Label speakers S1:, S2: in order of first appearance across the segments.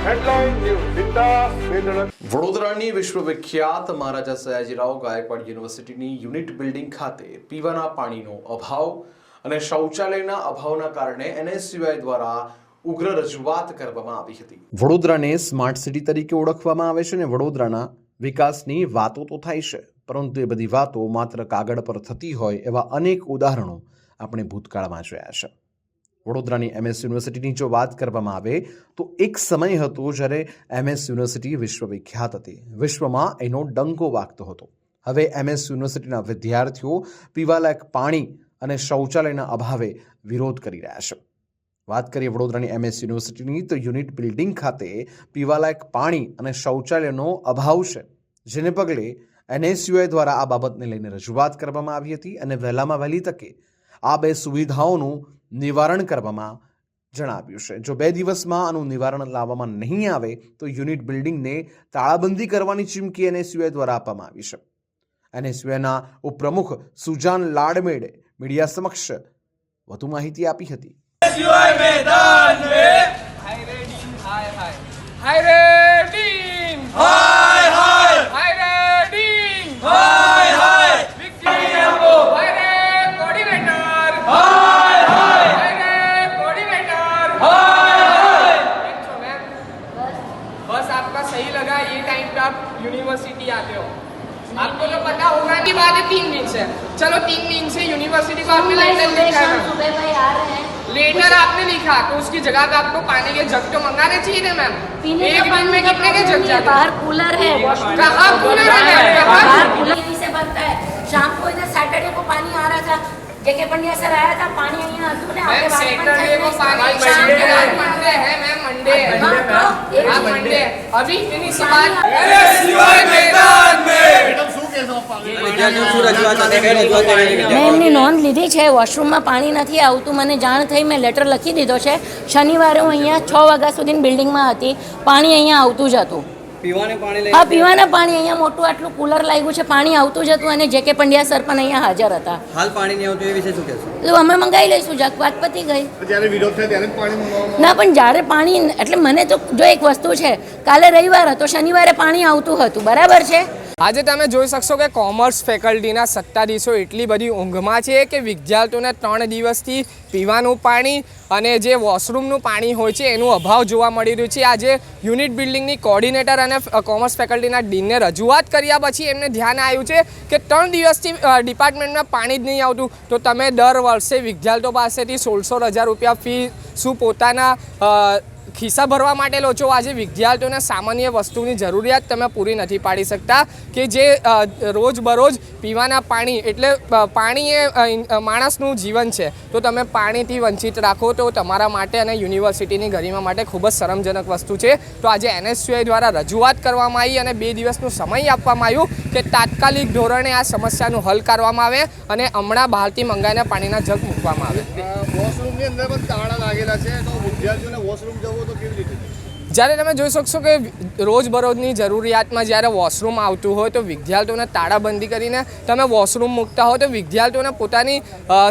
S1: Headline news વિકાસ વેદના
S2: વડોદરાની વિશ્વવિખ્યાત મહારાજા સયાજીરાવ ગાયકવાડ યુનિવર્સિટીની યુનિટ બિલ્ડિંગ ખાતે પીવાના પાણીનો અભાવ અને શૌચાલયના અભાવના કારણે એનએસયુઆઈ દ્વારા ઉગ્ર રજૂઆત કરવામાં આવી હતી। વડોદરાને સ્માર્ટ સિટી તરીકે ઓળખવામાં આવે છે અને વડોદરાના વિકાસની વાતો તો થાય છે, પરંતુ એ બધી વાતો માત્ર કાગળ પર થતી હોય એવા અનેક ઉદાહરણો આપણે ભૂતકાળમાં જોયા છે। વડોદરાની એમએસ યુનિવર્સિટીની જો વાત કરવામાં આવે તો એક સમય હતો જ્યારે એમએસ યુનિવર્સિટી વિશ્વવિખ્યાત હતી, વિશ્વમાં એનો ડંકો વાગતો હતો। હવે એમએસ યુનિવર્સિટીના વિદ્યાર્થીઓ પીવાલાયક પાણી અને શૌચાલયના અભાવે વિરોધ કરી રહ્યા છે। વાત કરીએ વડોદરાની એમએસ યુનિવર્સિટીની તો યુનિટ બિલ્ડિંગ ખાતે પીવાલાયક પાણી અને શૌચાલયનો અભાવ છે, જેને પગલે એનએસયુઆઈ દ્વારા આ બાબતને લઈને રજૂઆત કરવામાં આવી હતી અને વહેલામાં વહેલી તકે આ બે સુવિધાઓનું નિવારણ કરવામાં જણાવ્યું છે। જો 2 દિવસમાં આનું નિવારણ લાવવામાં નહીં આવે તો યુનિટ બિલ્ડિંગને તાળાબંધી કરવાની ચીમકી એનએસયુઆઈ દ્વારા આપવામાં આવી છે। એનએસયુઆઈના ઉપપ્રમુખ સુજાન લાડમેડે મીડિયા સમક્ષ વધુ માહિતી આપી હતી।
S3: आपका सही लगा ये टाइम पे आप यूनिवर्सिटी आते हो, आपको तो पता होगा कि बात है 3 दिन से, चलो 3 दिन से यूनिवर्सिटी को आपने लेटर लिखा है,
S4: सुबह भाई आ रहे हैं,
S3: लेटर आपने लिखा तो उसकी जगह पे आपको पानी के जग तो मंगाने चाहिए थे मैम।
S4: पीने
S3: एक दिन में कितने के जग जाते हैं?
S4: बाहर कूलर है,
S3: कहाँ कूलर है?
S4: बाहर कूलर से बनता है। शाम को इधर सैटरडे को पानी आ रहा था, जेके पंड्या सर आया था, पानी यहाँ ने आगे
S3: सैटरडे को पानी, शाम के बाद मंडे है मैम, मंडे है आप मंडे है अभी इतनी सी बात
S4: મેં એમની નોંધ લીધી છે। વોશરૂમમાં પાણી નથી આવતું, મને જાણ થઈ, મેં લેટર લખી દીધો છે। શનિવારે હું અહીંયા 6 વાગ્યા સુધી બિલ્ડિંગમાં હતી, પાણી અહીંયા આવતું જ હતું। હા, પીવાના પાણી અહીંયા મોટું આટલું કુલર લાગ્યું છે, પાણી આવતું જ હતું અને જેકે પંડ્યા સર પણ અહીંયા હાજર હતા।
S5: હાલ પાણી નહીં આવતું એ વિશે શું કહેશો?
S4: તો અમે મંગાવી લઈશું, વાત પતી ગઈ।
S1: જ્યારે વિરોધ થાય ત્યારે જ પાણી મંગાવવામાં
S4: ના, પણ જ્યારે પાણી એટલે મને તો જો એક વસ્તુ છે, કાલે રવિવાર હતો, શનિવારે પાણી આવતું હતું, બરાબર છે।
S3: આજે તમે જોઈ શકશો કે કોમર્સ ફેકલ્ટીના સત્તાધીશો એટલી બધી ઊંઘમાં છે કે વિદ્યાર્થીઓને 3 દિવસથી પીવાનું પાણી અને જે વોશરૂમનું પાણી હોય છે એનું અભાવ જોવા મળી રહ્યું છે। આજે યુનિટ બિલ્ડિંગની કોર્ડિનેટર અને કોમર્સ ફેકલ્ટીના ડીનને રજૂઆત કર્યા પછી એમને ધ્યાન આવ્યું છે કે 3 દિવસથી ડિપાર્ટમેન્ટમાં પાણી જ નહીં આવતું, તો તમે દર વર્ષે વિદ્યાર્થીઓ પાસેથી 16,000 રૂપિયા ફી શું પોતાના ખિસ્સા ભરવા માટે લો છો? આજે વિદ્યાર્થીઓને સામાન્ય વસ્તુની જરૂરિયાત તમે પૂરી નથી પાડી શકતા કે જે રોજબરોજ પીવાના પાણી એટલે પાણી એ માણસનું જીવન છે, તો તમે પાણીથી વંચિત રાખો તો તમારા માટે અને યુનિવર્સિટીની ગરિમા માટે ખૂબ જ શરમજનક વસ્તુ છે। તો આજે એનએસયુઆઈ દ્વારા રજૂઆત કરવામાં આવી અને 2 દિવસનો સમય આપવામાં આવ્યું કે તાત્કાલિક ધોરણે આ સમસ્યાનું હલ કરવામાં આવે અને હમણાં બહારથી મંગાવીને પાણીના જગ મૂકવામાં આવે।
S1: વોશરૂમની અંદર પણ તાળા લાગેલા છે, તો વિદ્યાર્થીઓને વોશરૂમ જવું તો કેવી રીતે?
S3: જ્યારે તમે જોઈ શકશો કે રોજબરોજની જરૂરિયાતમાં જ્યારે વોશરૂમ આવતું હોય તો વિદ્યાર્થીઓને તાળાબંધી કરીને તમે વોશરૂમ મૂકતા હો તો વિદ્યાર્થીઓને પોતાની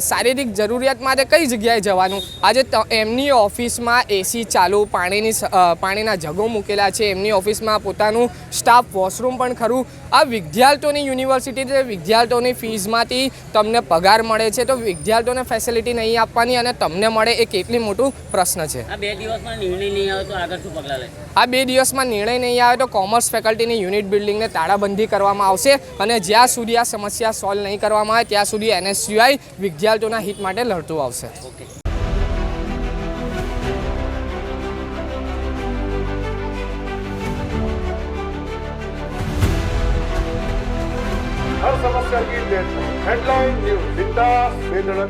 S3: શારીરિક જરૂરિયાત માટે કઈ જગ્યાએ જવાનું? આજે એમની ઓફિસમાં એસી ચાલુ, પાણીના જગો મૂકેલા છે, એમની ઓફિસમાં પોતાનું સ્ટાફ વોશરૂમ પણ ખરું। આ વિદ્યાર્થીઓની યુનિવર્સિટી છે, વિદ્યાર્થીઓની ફીઝમાંથી તમને પગાર મળે છે, તો વિદ્યાર્થીઓને ફેસિલિટી નહીં આપવાની અને તમને મળે એ કેટલી મોટું પ્રશ્ન છે।
S5: આ 2 દિવસમાં નિર્ણય નહીં આવે તો આગળ શું પગલાં લે?
S3: આ 2 દિવસમાં નિર્ણય નહીં આવે તો કોમર્સ ફેકલ્ટીની યુનિટ બિલ્ડિંગને તાળાબંધી કરવામાં આવશે અને જ્યાં સુધી આ સમસ્યા સોલ્વ નહીં કરવામાં આવે ત્યાં સુધી એનએસયુઆઈ વિદ્યાર્થીઓના હિત માટે લડતું આવશે।
S1: हर समस्या की हेडलाइन न्यूज विकास वेदना